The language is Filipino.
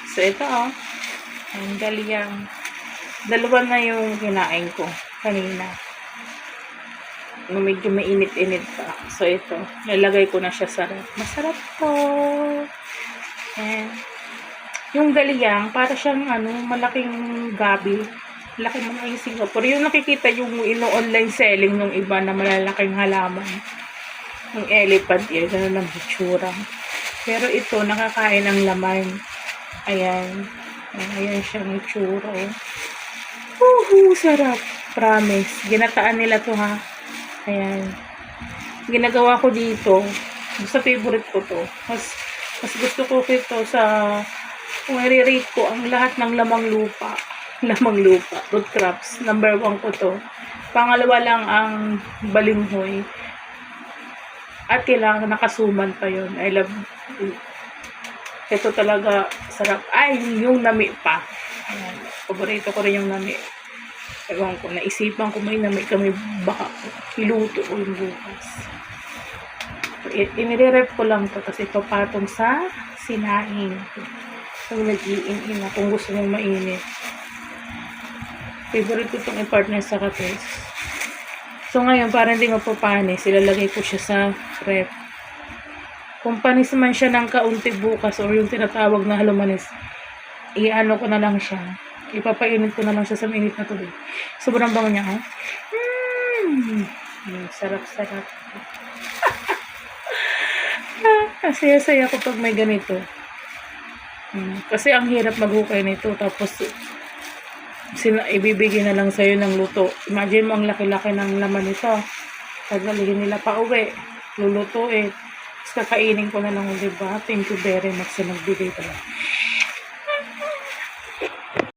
So, ito ang galiyang. Dalawa na yung kinain ko kanina. Medyo mainit-init pa. So, ito. Lalagay ko na siya sa ref. Masarap to. And, yung galiyang, para siyang malaking gabi. Laki mo na yung Singapore. Yung nakikita yung ino-online selling ng iba na malalaking halaman. Yung elephant ear, gano'n ang hitsura. Pero ito, nakakain ng laman. Ayan. Ayan siyang hitsura. Sarap. Promise. Ginataan nila to ha. Ayan. Ginagawa ko dito. Sa favorite ko to. Mas gusto ko ito sa kung i-rate ko ang lahat ng lamang lupa. Lamang lupa. Root crops. Number 1 ko to. Pangalawa lang ang balinghoy. At kailangan nakasuman pa yun. I love ito talaga sarap. Ay, yung nami pa. Ayan. Paborito ko rin yung nami. Ewan ko, naisipan ko may nami kami baka iluto ko yung bukas. Inire-rep ko lang to kasi papatong sa sinaing. So, nag-iin na kung gusto mong mainit. Favorite ko itong i-partner sa kates. So, ngayon, para hindi mapapanis, ilalagay ko siya sa rep. Kung panis man siya ng kaunti bukas or yung tinatawag na halumanis, i-ano ko na lang siya. Ipapainit ko na lang siya sa mainit na tubig. Sobrang bango niya, sarap-sarap. Saya-saya ko pag may ganito. Kasi ang hirap maghukay nito. Tapos, ibibigay na lang sa'yo ng luto. Imagine mo ang laki-laki ng laman nito. Tagalihin nila pa uwi. Lulutuin. Tapos kakainin ko na lang, diba? Thank you very much sa nagbigay talaga.